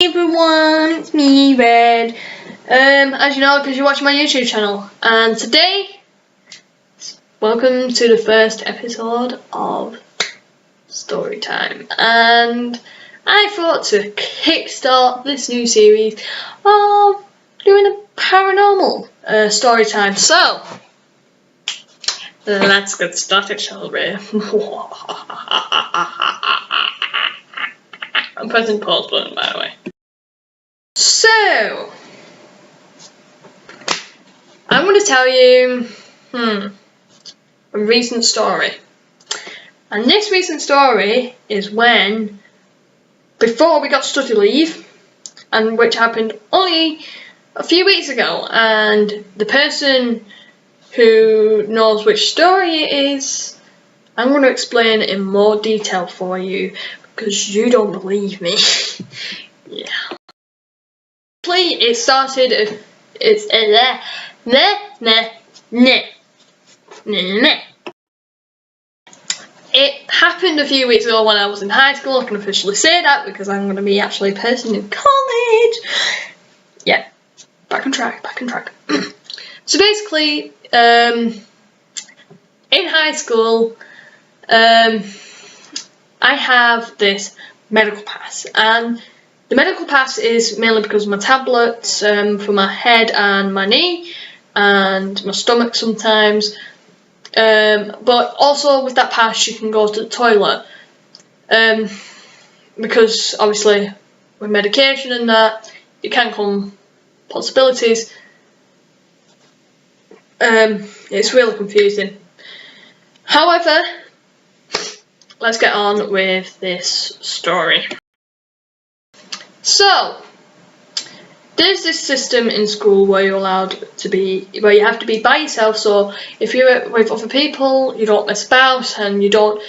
everyone, it's me, Red. As you know, because you're watching my YouTube channel, and today, welcome to the first episode of Story Time. And I thought to kickstart this new series of doing a paranormal story time. So let's get started, shall we? I'm pressing pause button, by the way. So, I'm going to tell you a recent story. And this recent story is before we got study leave, and which happened only a few weeks ago. And the person who knows which story it is, I'm going to explain in more detail for you, because you don't believe me. Yeah. It started. It happened a few weeks ago when I was in high school. I can officially say that because I'm going to be actually a person in college. Yeah, back on track. So basically, in high school, I have this medical pass, and the medical pass is mainly because of my tablets for my head and my knee and my stomach sometimes, but also with that pass you can go to the toilet, because obviously with medication and that it can come possibilities. It's really confusing. However, let's get on with this story. So, there's this system in school where you're allowed to be, where you have to be by yourself. So if you're with other people, you don't miss about, and you don't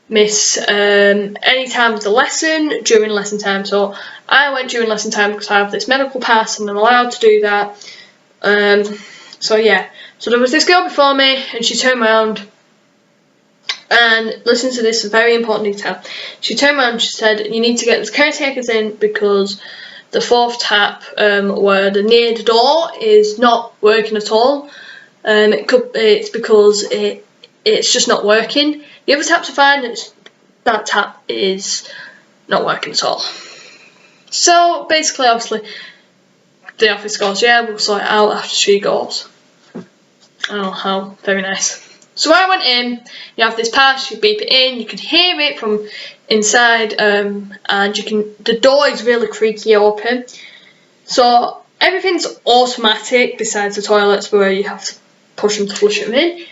miss any time of the lesson during lesson time. So I went during lesson time because I have this medical pass and I'm allowed to do that. So yeah, so there was this girl before me, and she turned around. And listen to this very important detail. She turned around and she said, "You need to get the caretakers in because the fourth tap where the near the door is not working at all. It's because it's just not working. The other taps are fine. That tap is not working at all." So basically, obviously, the office goes, "Yeah, we'll sort it out," after she goes. Oh, how very nice. So I went in, you have this pass, you beep it in, you can hear it from inside, and the door is really creaky open. So everything's automatic besides the toilets where you have to push them to flush them in.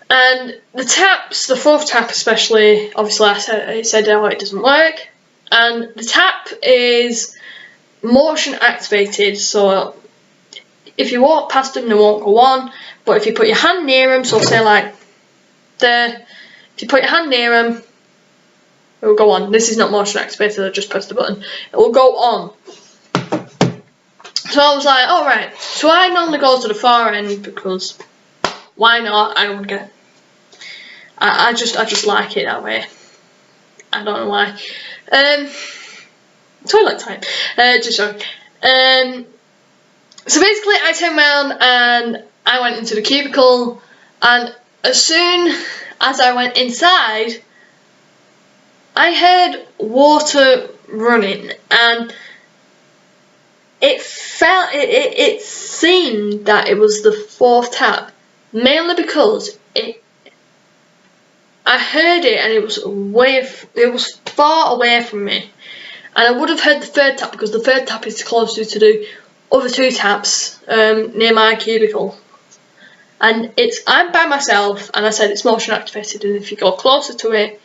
And the taps, the fourth tap especially, obviously it said it doesn't work. And the tap is motion activated, so if you walk past them, they won't go on. But if you put your hand near them, so say like there, if you put your hand near them, it will go on. This is not motion activated, I just press the button. It will go on. So I was like, alright. So I normally go to the far end because why not? I don't get. I just like it that way. I don't know why. Toilet time. Just sorry. So basically, I turned around and I went into the cubicle, and as soon as I went inside, I heard water running, and it seemed that it was the fourth tap, mainly because I heard it and it was far away from me, and I would have heard the third tap because the third tap is closer to the other two taps near my cubicle. And I'm by myself, and I said it's motion activated, and if you go closer to it,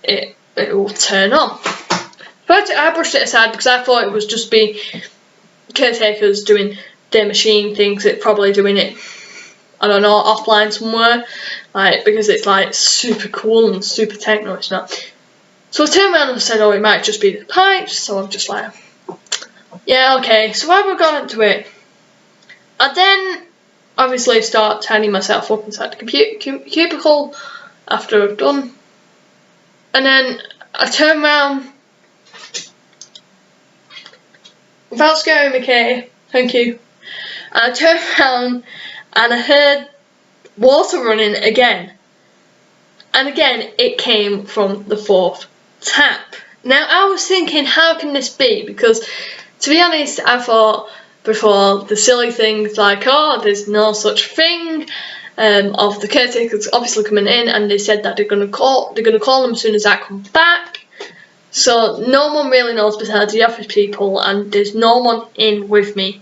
it will turn on. But I brushed it aside because I thought it was just be caretakers doing their machine things. It's probably doing it, I don't know, offline somewhere, like, because it's like super cool and super techno. It's not. So I turned around and said, "Oh, it might just be the pipes." So I'm just like, yeah, okay. So I would go into it. I then obviously start tidying myself up inside the cubicle after I've done. And then I turn around without scaring me, Katie, thank you. And I turned around and I heard water running again. And again, it came from the 4th tap. Now, I was thinking, how can this be? Because, to be honest, I thought before the silly things like, oh, there's no such thing, of the caretakers obviously coming in, and they said that they're gonna call them as soon as I come back. So no one really knows besides the office people, and there's no one in with me.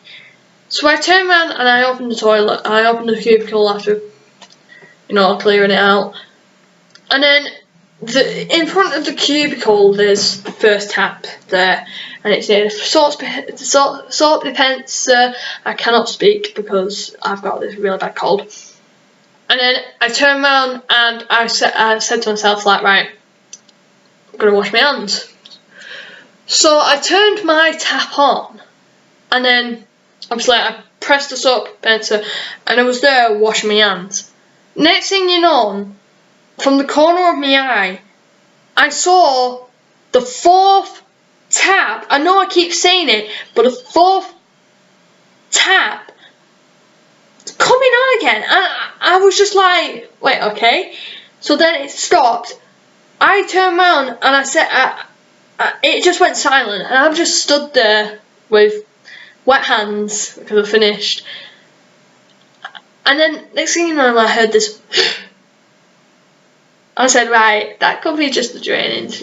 So I turned around and I opened the toilet. I opened the cubicle after, clearing it out. And then in front of the cubicle, there's the first tap there, and it says soap dispenser. I cannot speak because I've got this really bad cold. And then I turned around and I said to myself, like, right, I'm gonna wash my hands. So I turned my tap on, and then obviously I pressed the soap dispenser, and I was there washing my hands. Next thing you know, from the corner of my eye, I saw the 4th tap. I know I keep saying it, but the 4th tap coming on again. I was just like, wait, okay. So then it stopped. I turned around and I said, it just went silent, and I've just stood there with wet hands because I finished. And then next thing you know, I heard this. I said, right, that could be just the drainage,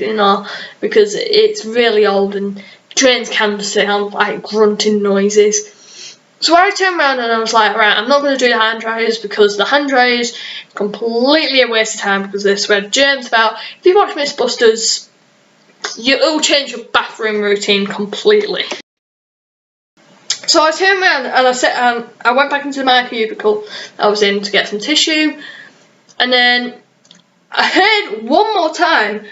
because it's really old and drains can sound like grunting noises. So I turned around and I was like, right, I'm not going to do the hand dryers, because the hand dryers completely a waste of time, because they spread germs about. If you watch Mythbusters, it'll change your bathroom routine completely. So I turned around and I went back into my cubicle I was in to get some tissue, and then I heard one more time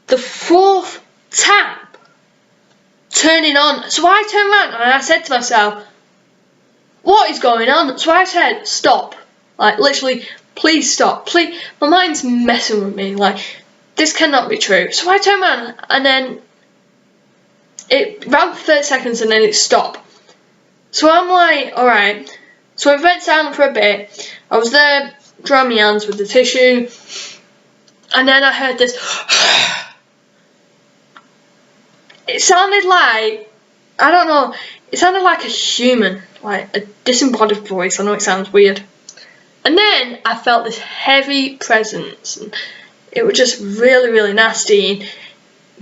the 4th tap turning on. So I turned around and I said to myself, what is going on? So I said, stop. Like, literally, please stop. Please. My mind's messing with me. Like, this cannot be true. So I turned around and then it ran for 30 seconds and then it stopped. So I'm like, alright. So it went silent for a bit. I was there drying my hands with the tissue, and then I heard this. It sounded like, I don't know, it sounded like a human, like a disembodied voice. I know it sounds weird. And then I felt this heavy presence, and it was just really, really nasty, and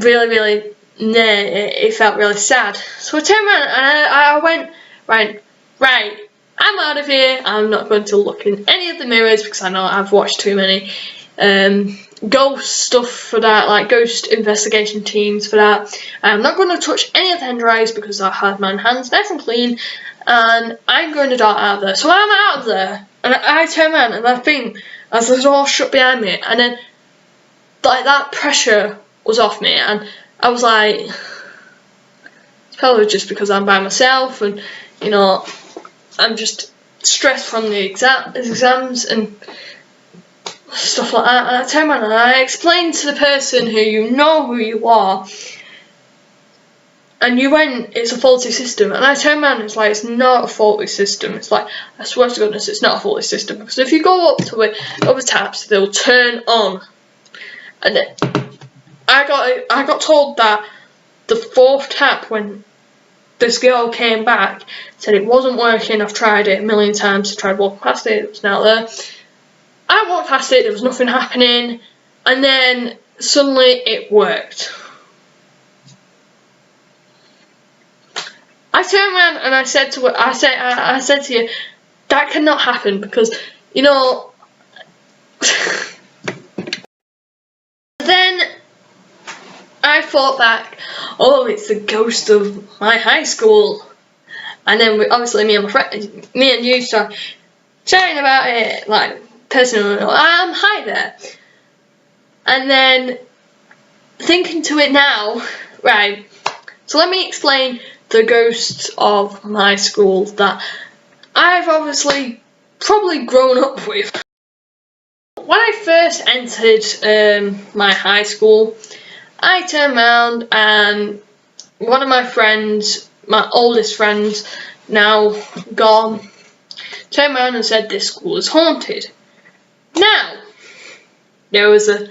really, it felt really sad. So I turned around and I went, right, I'm out of here. I'm not going to look in any of the mirrors, because I know I've watched too many ghost stuff for that, like ghost investigation teams for that. I'm not going to touch any of the hand dryers because I have my hands nice and clean, and I'm going to dart out of there. So I'm out of there, and I turn around and I think, as the door shut behind me, and then like that pressure was off me, and I was like, it's probably just because I'm by myself, and I'm just stressed from the exams and stuff like that. And I turned around and I explained to the person who you are, and you went, it's a faulty system. And I turned around and it's like, it's not a faulty system. It's like, I swear to goodness, it's not a faulty system, because if you go up to it, other taps, they'll turn on. And then I got told that the 4th tap, when this girl came back, said it wasn't working. I've tried it a million times. I tried walking past it, it was not there. I walked past it, there was nothing happening, and then suddenly it worked. I turned around and I said to her, I said to you, that cannot happen, because then I thought back, oh, it's the ghost of my high school. And then obviously me and you start chatting about it, like, personally, hi there. And then thinking to it now, right, so let me explain the ghosts of my school that I've obviously probably grown up with. When I first entered my high school, I turned around and one of my friends my oldest friends, now gone, turned around and said this school is haunted. Now, there was a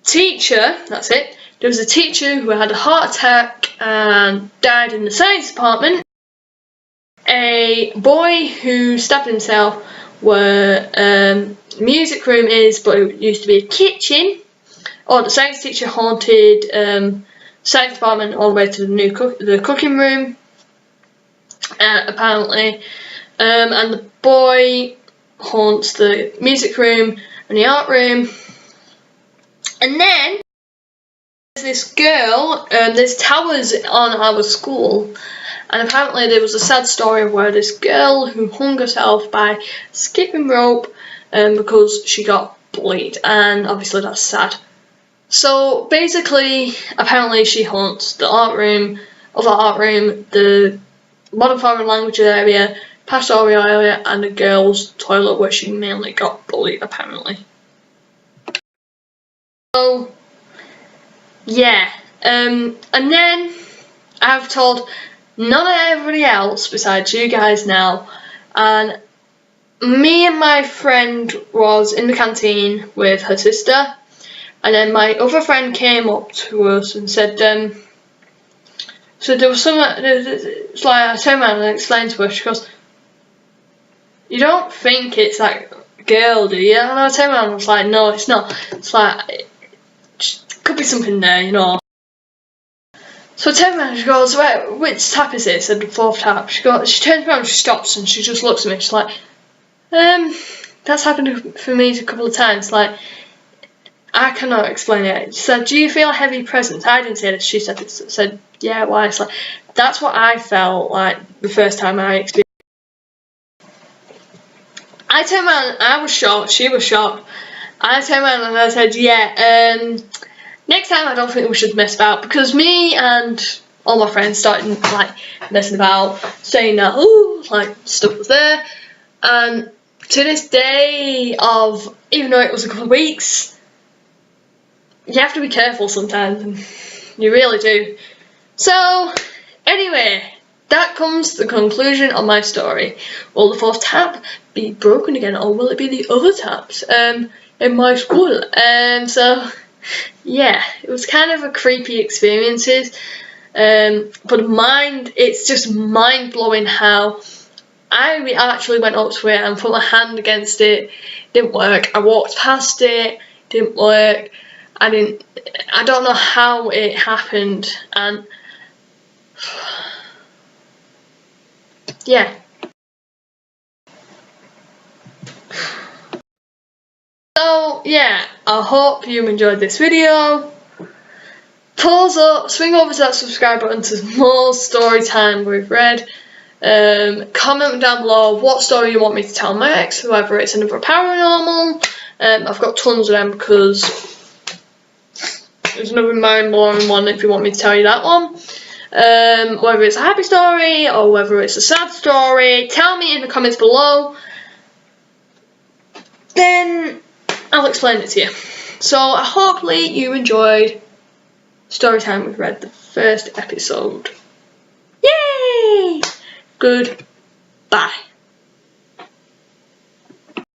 teacher, that's it, there was a teacher who had a heart attack and died in the science department. A boy who stabbed himself where music room is, but it used to be a kitchen. Or the science teacher haunted science department all the way to the cooking room, apparently. And the boy haunts the music room and the art room. And then there's this girl, there's towers on our school, and apparently there was a sad story where this girl who hung herself by skipping rope because she got bullied, and obviously that's sad. So basically, apparently she haunts the art room, the modern foreign language area, pastoral area, and the girls' toilet where she mainly got bullied, apparently. So, yeah, and then I've told none of everybody else besides you guys now, and me and my friend was in the canteen with her sister, and then my other friend came up to us and said, so there was it's like I turned around and explained to her, she goes, you don't think it's that girl, do you? And I turned around and was like, no, it's not. It's like, could be something there, you know. So I turned around and she goes, which tap is it? I said the fourth tap. She turns around and she stops and she just looks at me. She's like, that's happened for me a couple of times. Like, I cannot explain it. She said, do you feel a heavy presence? I didn't say this. She said it. I said, yeah, why? It's like, that's what I felt like the first time I experienced it. I turned around and I was shocked. She was shocked. I turned around and I said, yeah, next time I don't think we should mess about, because me and all my friends started like messing about, saying that, ooh, like stuff was there, and to this day of, even though it was a couple of weeks, you have to be careful sometimes, and you really do. So, anyway, that comes to the conclusion of my story. Will the fourth tap be broken again, or will it be the other taps in my school? So, yeah, it was kind of a creepy experiences, but it's just mind-blowing how I actually went up to it and put my hand against it. Didn't work. I walked past it. Didn't work. I don't know how it happened, and yeah. So yeah, I hope you enjoyed this video. Thumbs up, swing over to that subscribe button to more story time we've read. Comment down below what story you want me to tell next, whether it's another paranormal. I've got tons of them because there's another mind-blowing one if you want me to tell you that one. Whether it's a happy story or whether it's a sad story, tell me in the comments below. Then I'll explain it to you. So hopefully you enjoyed Storytime with Red, the first episode. Yay! Goodbye.